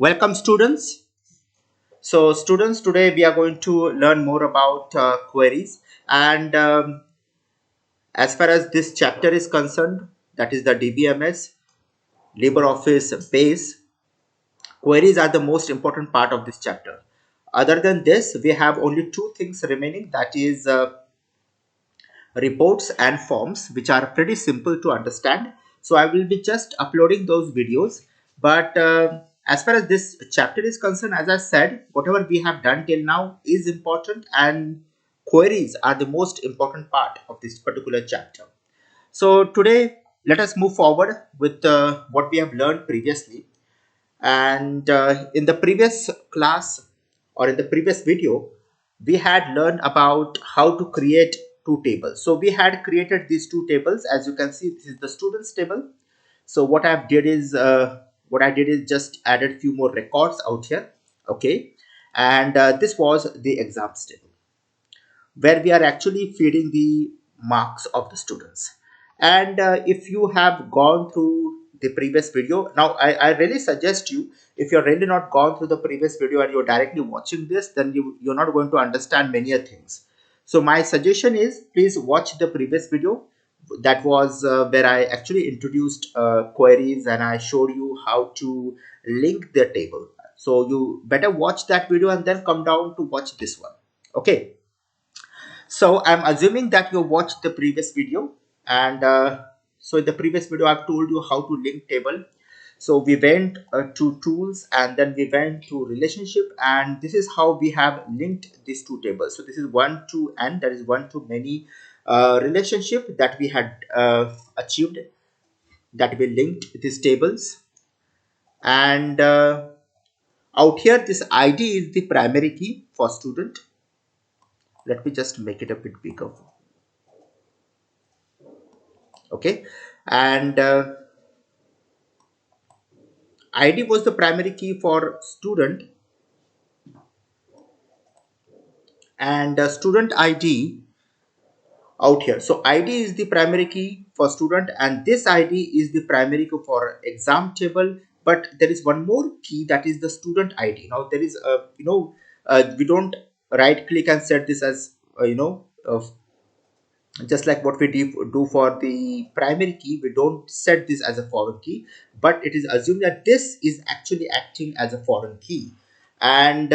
Welcome students. So students, today we are going to learn more about queries and as far as this chapter is concerned, that is the DBMS, LibreOffice base, queries are the most important part of this chapter. Other than this, we have only two things remaining, that is reports and forms, which are pretty simple to understand. So I will be just uploading those videos, but as far as this chapter is concerned, as I said, whatever we have done till now is important, and queries are the most important part of this particular chapter. So today let us move forward with what we have learned previously. And in the previous class, or in the previous video, we had learned about how to create two tables. So we had created these two tables. As you can see, this is the students table. So what I did is just added few more records out here. Okay, and this was the exams table, where we are actually feeding the marks of the students. And if you have gone through the previous video, now I really suggest you, if you're really not gone through the previous video and you're directly watching this, then you're not going to understand many things. So my suggestion is, please watch the previous video. That was where I actually introduced queries, and I showed you how to link the table. So you better watch that video and then come down to watch this one. Okay. So I'm assuming that you watched the previous video, and so in the previous video I've told you how to link table. So we went to tools, and then we went to relationship, and this is how we have linked these two tables. So this is one to n, that is one to many relationship that we had achieved, that we linked these tables. And out here, this id is the primary key for student. Let me just make it a bit bigger. Okay, and id was the primary key for student, and student id out here. So id is the primary key for student, and this id is the primary key for exam table. But there is one more key, that is the student id. Now there is a we don't right click and set this as just like what we do for the primary key. We don't set this as a foreign key, but it is assumed that this is actually acting as a foreign key. And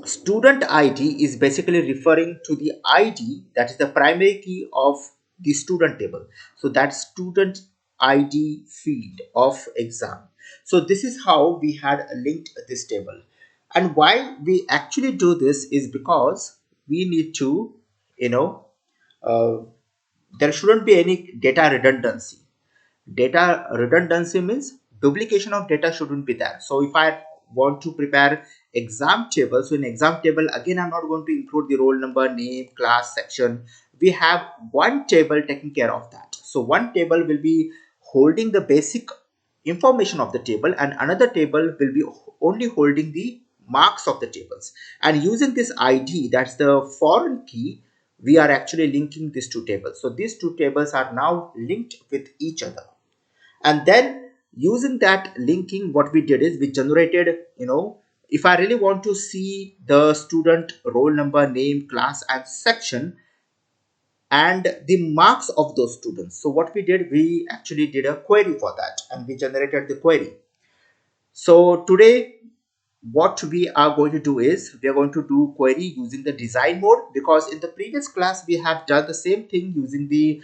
student id is basically referring to the id that is the primary key of the student table. So that student id field of exam. So this is how we had linked this table. And why we actually do this is because we need to, you know uh, there shouldn't be any data redundancy. Data redundancy means duplication of data shouldn't be there. So if I want to prepare exam table, so in exam table, again, I'm not going to include the roll number, name, class, section. We have one table taking care of that. So one table will be holding the basic information of the table, and another table will be only holding the marks of the tables. And using this id, that's the foreign key, we are actually linking these two tables. So these two tables are now linked with each other. And then using that linking, what we did is we generated, if I really want to see the student roll number, name, class, and section, and the marks of those students. So what we did, we actually did a query for that, and we generated the query. So today what we are going to do is we are going to do query using the design mode, because in the previous class we have done the same thing using the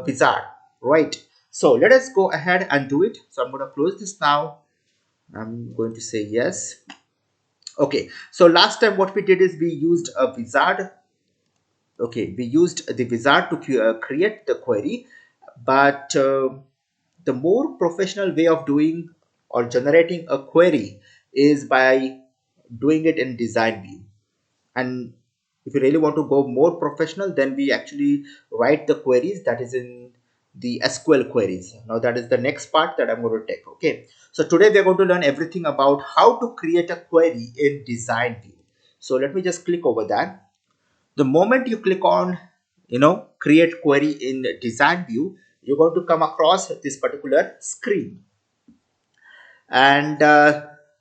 wizard, right? So let us go ahead and do it. So I'm going to close this now. I'm going to say yes. Okay, so last time what we did is we used a wizard. Okay, we used the wizard to create the query, but the more professional way of doing or generating a query is by doing it in design view. And if you really want to go more professional, then we actually write the queries that is in the SQL queries. Now that is the next part that I'm going to take. Okay, so today we are going to learn everything about how to create a query in design view. So let me just click over that. The moment you click on create query in design view, you're going to come across this particular screen. And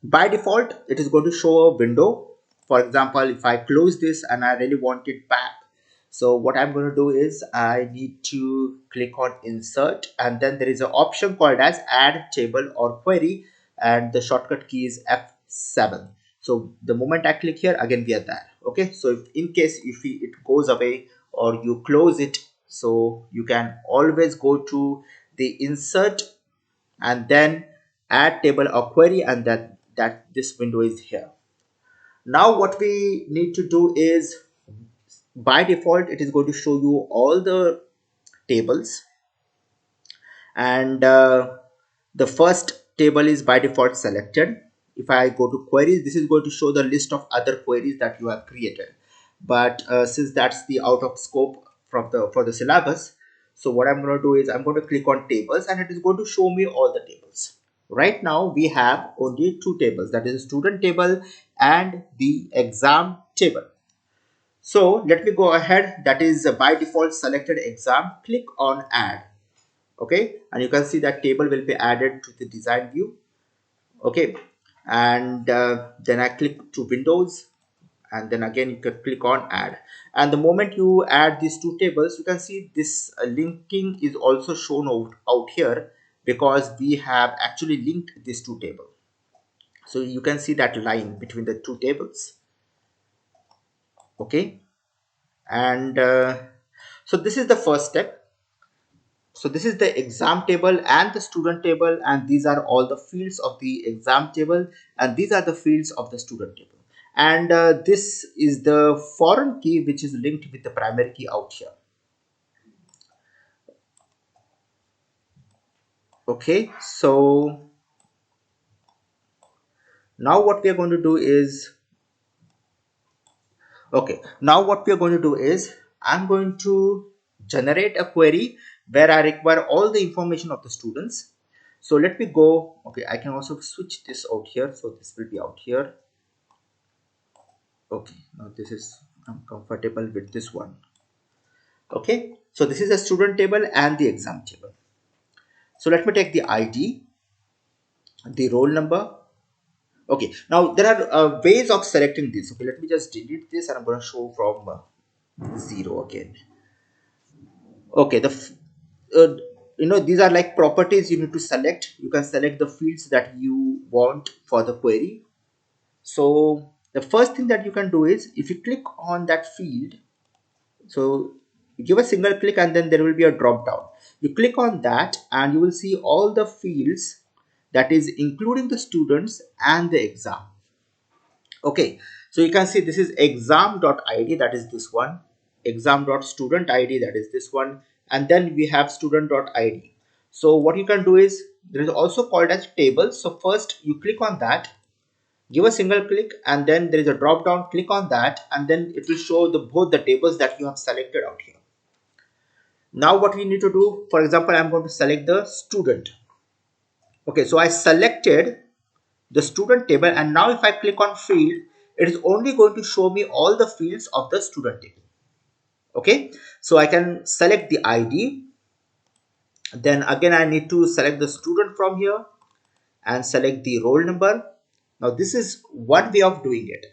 by default it is going to show a window. For example, if I close this and I really want it back, so what I'm going to do is I need to click on insert, and then there is an option called as add table or query, and the shortcut key is F7. So the moment I click here, again we are there. Okay, so if in case if it goes away or you close it, so you can always go to the insert and then add table or query, and that this window is here. Now what we need to do is, by default it is going to show you all the tables, and the first table is by default selected. If I go to queries, this is going to show the list of other queries that you have created, but since that's the out of scope from the for the syllabus, so what I'm going to do is I'm going to click on tables, and it is going to show me all the tables. Right now we have only two tables, that is student table and the exam table. So let me go ahead, that is by default selected exam, click on add. Okay, and you can see that table will be added to the design view. Okay, and then I click to windows, and then again you can click on add, and the moment you add these two tables, you can see this linking is also shown out here, because we have actually linked these two tables. So you can see that line between the two tables. Okay, and so this is the first step. So this is the exam table and the student table, and these are all the fields of the exam table, and these are the fields of the student table. And this is the foreign key which is linked with the primary key out here. Okay, so now what we are going to do is, okay, now what we are going to do is I'm going to generate a query where I require all the information of the students. So let me go. Okay, I can also switch this out here, so this will be out here. Okay, now this is, I'm comfortable with this one. Okay, so this is a student table and the exam table. So let me take the ID, the roll number. Okay, now there are ways of selecting this. Okay, let me just delete this, and I'm going to show from 0 again. Okay, uh, these are like properties you need to select. You can select the fields that you want for the query. So the first thing that you can do is, if you click on that field, so you give a single click and then there will be a drop down. You click on that and you will see all the fields, that is including the students and the exam. Okay, so you can see this is exam.id, that is this one, exam.student.id, that is this one, and then we have student.id. So what you can do is, there is also called as tables. So first you click on that, give a single click, and then there is a drop down, click on that, and then it will show the both the tables that you have selected out here. Now what we need to do, for example, I'm going to select the student. Okay, so I selected the student table, and now if I click on field, it is only going to show me all the fields of the student table. Okay, so I can select the ID, then again I need to select the student from here and select the roll number. Now this is one way of doing it.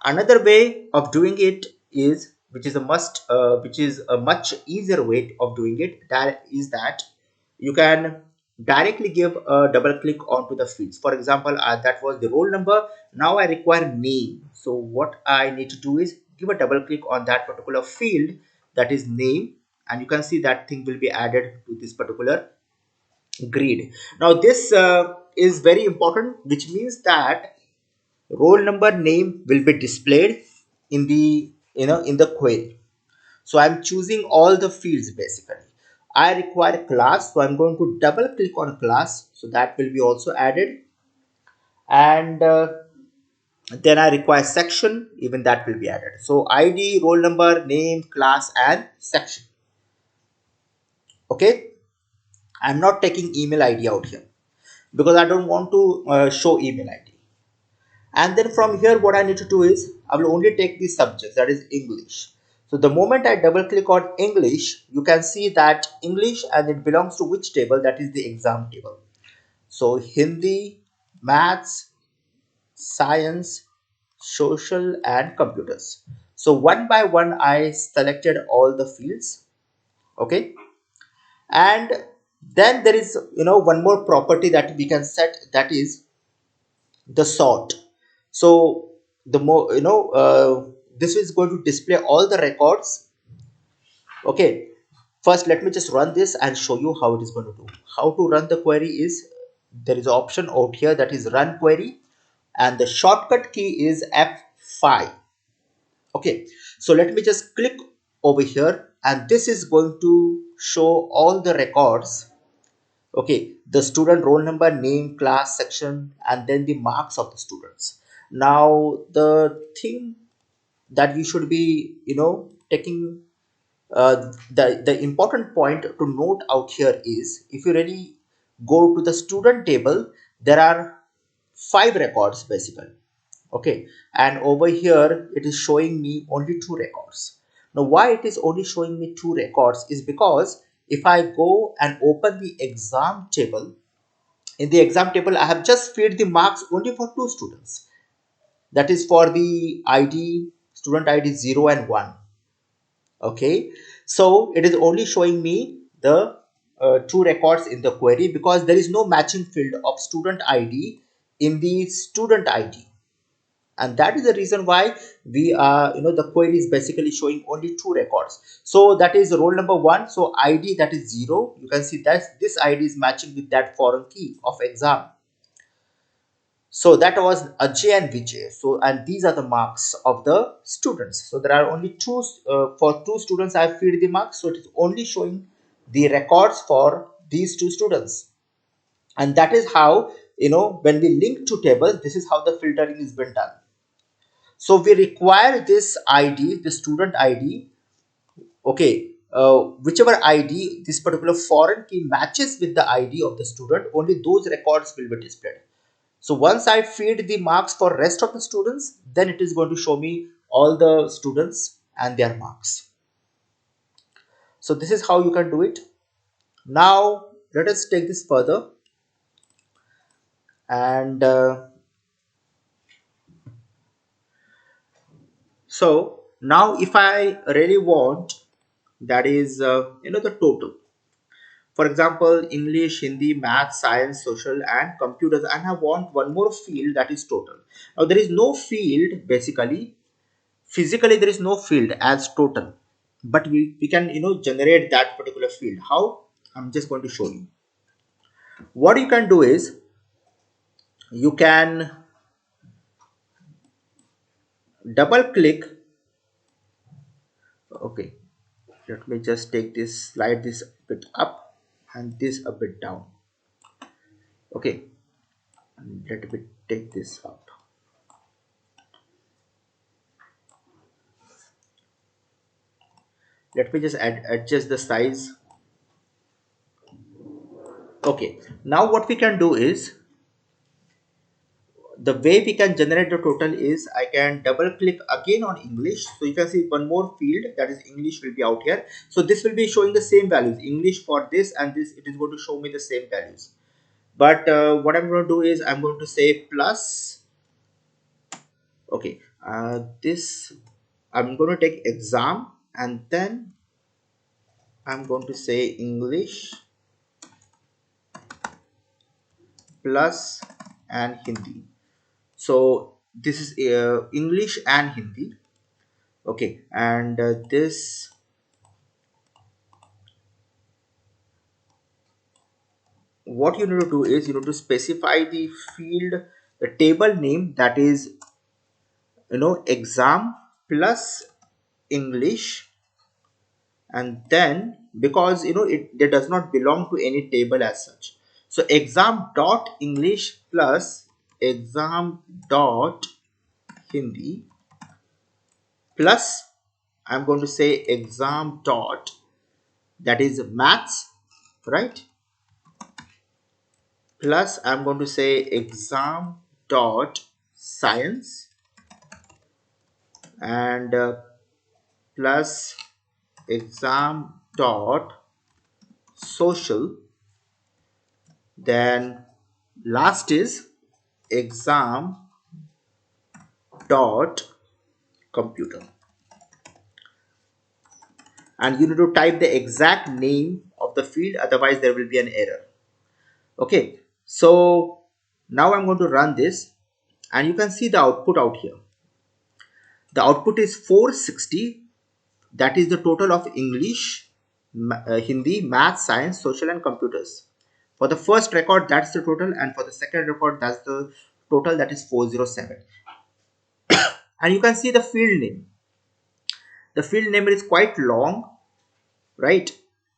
Another way of doing it is, which is a much easier way of doing it, that is that you can directly give a double click onto the fields. For example, that was the roll number. Now I require name. So what I need to do is give a double click on that particular field, that is name, and you can see that thing will be added to this particular grid. Now this is very important, which means that roll number name will be displayed in the in the query. So I'm choosing all the fields. Basically I require class, so I'm going to double click on class, so that will be also added, and then I require section, even that will be added. So ID, roll number, name, class, and section. Okay, I'm not taking email ID out here because I don't want to show email ID. And then from here what I need to do is, I will only take the subject, that is English. So the moment I double click on English, you can see that English, and it belongs to which table, that is the exam table. So Hindi, maths, science, social, and computers. So one by one I selected all the fields. Okay. And then there is one more property that we can set, that is the sort. So the more this is going to display all the records. Okay, first let me just run this and show you how it is going to do. How to run the query is, there is an option out here that is run query, and the shortcut key is F5. Okay, so let me just click over here, and this is going to show all the records. Okay, the student roll number, name, class, section, and then the marks of the students. Now the thing that you should be taking, the important point to note out here is, if you really go to the student table, there are 5 records basically. Okay, and over here it is showing me only 2 records. Now why it is only showing me 2 records is because if I go and open the exam table, in the exam table I have just filled the marks only for 2 students, that is for the id, student id 0 and 1. Okay, so it is only showing me the 2 records in the query, because there is no matching field of student id in the student id, and that is the reason why we are the query is basically showing only 2 records. So that is roll number 1, so id that is 0, you can see that this id is matching with that foreign key of exam. So that was Ajay and Vijay. So, and these are the marks of the students. So there are only for 2 students I feed the marks. So it is only showing the records for these 2 students. And that is how, when we link to tables, this is how the filtering is been done. So we require this ID, the student ID. Okay. Whichever ID, this particular foreign key matches with the ID of the student, only those records will be displayed. So once I feed the marks for rest of the students, then it is going to show me all the students and their marks. So this is how you can do it. Now let us take this further, and so now if I really want, that is the total. For example, English, Hindi, math, science, social, and computers, and I want one more field, that is total. Now there is no field basically. Physically there is no field as total, but we can generate that particular field. How? I'm just going to show you. What you can do is, you can double click. Okay, let me just take this, slide this a bit up and this a bit down. Okay, let me take this out. Let me just adjust the size. Okay, now what we can do is, the way we can generate the total is, I can double click again on English. So you can see one more field, that is English, will be out here. So this will be showing the same values, English for this and this, it is going to show me the same values. But what I'm going to do is, I'm going to say plus. Okay, this, I'm going to take exam, and then I'm going to say English plus and Hindi. So this is English and Hindi. Okay, and this, what you need to do is, you need to specify the field, the table name, that is exam plus English, and then, because it does not belong to any table as such, so exam dot English plus exam dot Hindi, plus I'm going to say exam dot, that is maths, right, plus I'm going to say exam dot science, and plus exam dot social, then last is exam dot computer, and you need to type the exact name of the field, otherwise there will be an error. Okay, so now I'm going to run this, and you can see the output out here. The output is 460. That is the total of English, Hindi, Math, Science, Social and Computers. For the first record, that's the total, and for the second record, that's the total, that is 407. And you can see the field name. The field name is quite long, right?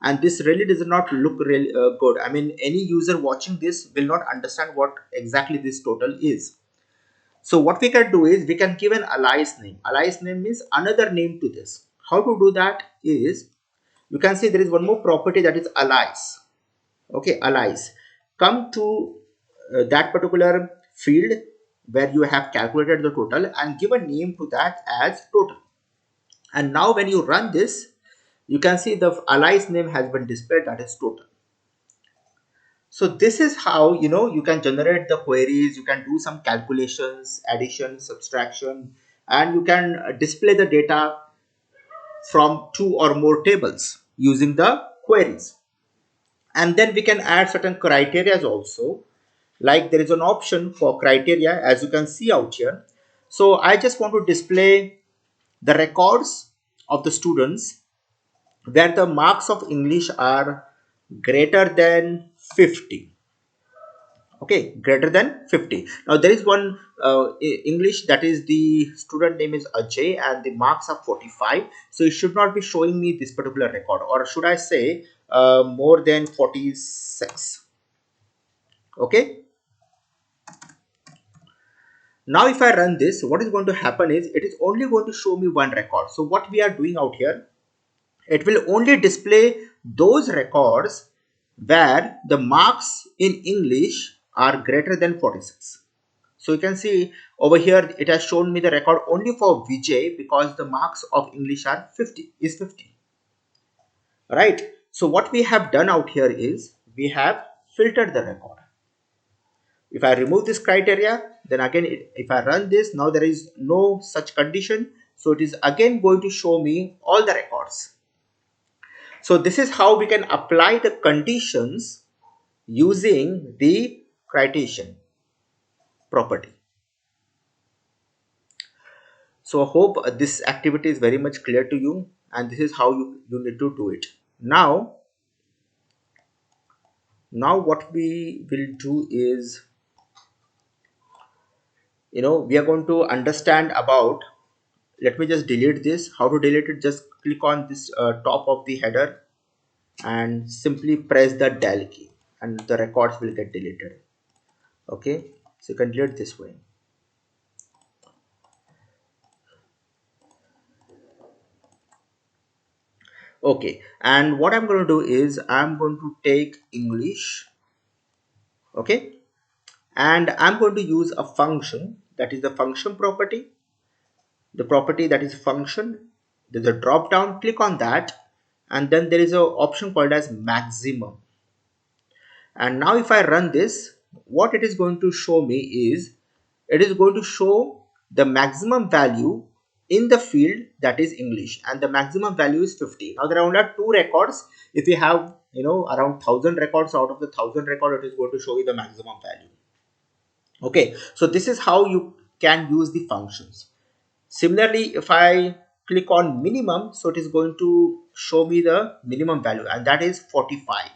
And this really does not look really good. I mean, any user watching this will not understand what exactly this total is. So what we can do is we can give an alias name. Alias name means another name to this. How to do that is, you can see there is one more property, that is alias. Okay, alias. Come to that particular field where you have calculated the total and give a name to that as total. And now when you run this, you can see the alias name has been displayed, that is total. So this is how you can generate the queries, you can do some calculations, addition, subtraction, and you can display the data from two or more tables using the queries. And then we can add certain criteria also, like there is an option for criteria, as you can see out here. So I just want to display the records of the students where the marks of English are greater than 50. Okay, greater than 50. Now there is one English, that is the student name is Ajay and the marks are 45. So it should not be showing me this particular record, or should I say more than 46. Okay, now if I run this, what is going to happen is it is only going to show me one record. So what we are doing out here, it will only display those records where the marks in English are greater than 46. So you can see over here it has shown me the record only for Vijay because the marks of English are 50 is 50. Right. So what we have done out here is we have filtered the record. If I remove this criteria, then again if I run this, now there is no such condition. So it is again going to show me all the records. So this is how we can apply the conditions using the criterion property. So I hope this activity is very much clear to you, and this is how you need to do it. Now what we will do is, we are going to understand about, let me just delete this. How to delete it? Just click on this top of the header and simply press the del key and the records will get deleted. Okay, so you can delete this way. Okay, and what I'm going to do is I'm going to take English. Okay, and I'm going to use a function, that is the function property. The property that is function, there's a drop down, click on that, and then there is an option called as maximum. And now if I run this, what it is going to show me is it is going to show the maximum value in the field, that is English, and the maximum value is 50. Now there are only two records. If you have around 1000 records, out of the 1000 record it is going to show you the maximum value. Okay, so this is how you can use the functions. Similarly, if I click on minimum, so it is going to show me the minimum value, and that is 45.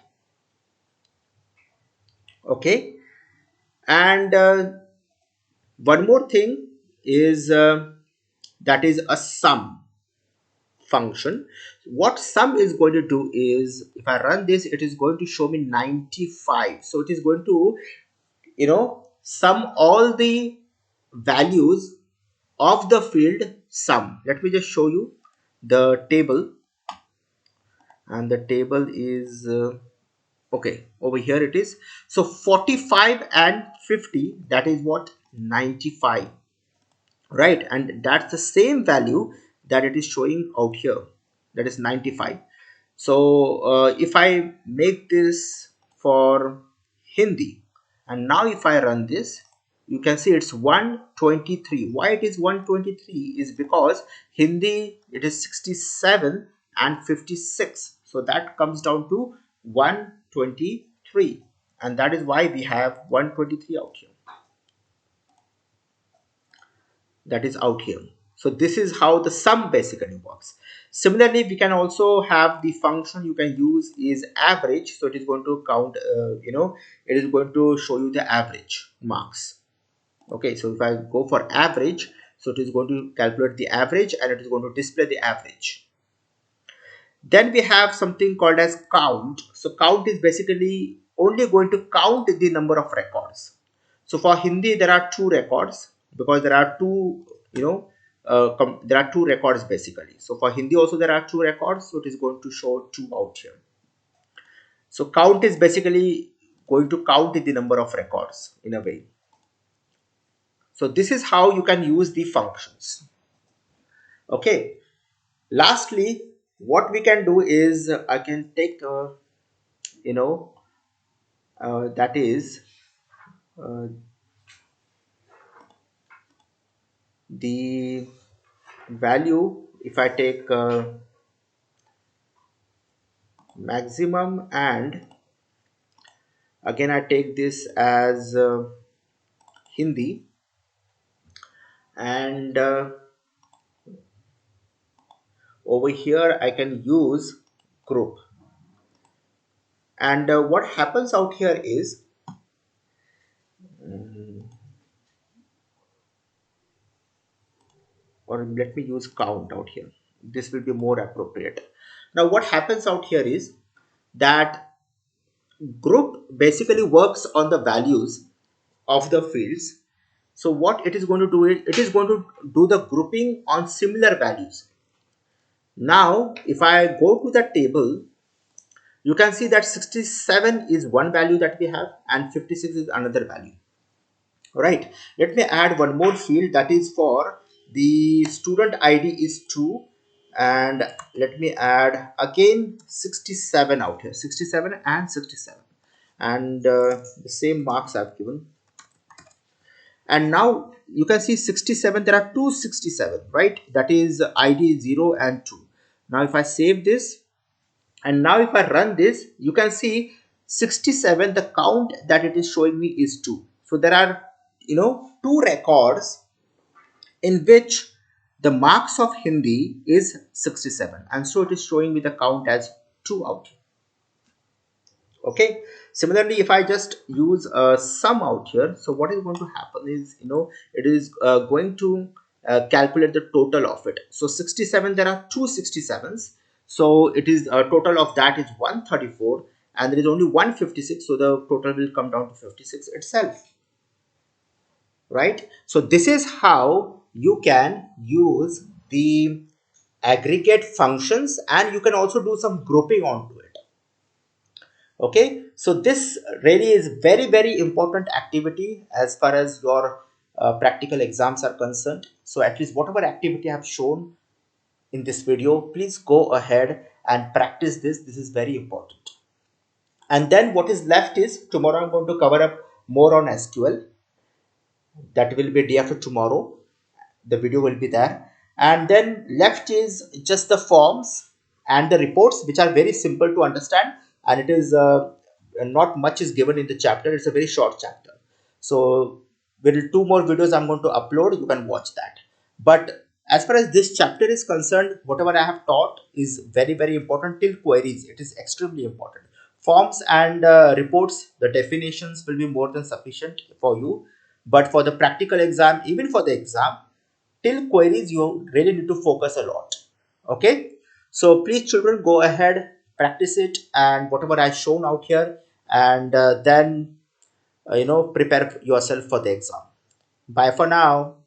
Okay, and one more thing is that is a sum function. What sum is going to do is, if I run this, it is going to show me 95. So it is going to sum all the values of the field sum. Let me just show you the table, and the table is okay, over here it is. So 45 and 50, that is what, 95, right? And that's the same value that it is showing out here, that is 95. So if I make this for Hindi, And now if I run this, you can see it's 123. Why it is 123 is because Hindi it is 67 and 56. So that comes down to 123. And that is why we have 123 out here. That is out here. So this is how the sum basically works. Similarly, we can also have the function you can use is average. So it is going to count, it is going to show you the average marks. Okay, so if I go for average, so it is going to calculate the average and it is going to display the average. Then we have something called as count. So count is basically only going to count the number of records. So for Hindi, there are two records because there are two, there are two records basically. So for Hindi also there are two records. So it is going to show two out here. So count is basically going to count the number of records in a way. So this is how you can use the functions. Okay. Lastly, what we can do is I can take, you know, that is uh, the value. If I take maximum and again I take this as Hindi and over here I can use group. And what happens out here is or let me use count out here. This will be more appropriate. Now what happens out here is that group basically works on the values of the fields. So what it is going to do is it is going to do the grouping on similar values. Now if I go to the table, you can see that 67 is one value that we have and 56 is another value. Right, let me add one more field, that is for the student ID is 2, and let me add again 67 out here, 67 and 67, and the same marks I've given. And now you can see 67, there are two 67, right? That is ID 0 and 2. Now if I save this and now if I run this, you can see 67, the count that it is showing me is 2. So there are, two records in which the marks of Hindi is 67. And so it is showing me the count as 2 out. Okay. Similarly, if I just use a sum out here, so what is going to happen is, it is going to calculate the total of it. So 67, there are two 67s. So it is a total of that is 134 and there is only 156. So the total will come down to 56 itself. Right. So this is how you can use the aggregate functions and you can also do some grouping onto it. Okay, so this really is very important activity as far as your practical exams are concerned. So at least whatever activity I have shown in this video, please go ahead and practice this. This is very important. And then what is left is tomorrow I'm going to cover up more on SQL. That will be day after tomorrow. The video will be there. And then left is just the forms and the reports, which are very simple to understand, and it is not much is given in the chapter. It's a very short chapter. So with two more videos I'm going to upload, you can watch that. But as far as this chapter is concerned, whatever I have taught is very important till queries. It is extremely important. Forms and reports, the definitions will be more than sufficient for you. But for the practical exam, even for the exam, till queries, you really need to focus a lot. Okay. So please children, go ahead, practice it and whatever I've shown out here, and then prepare yourself for the exam. Bye for now.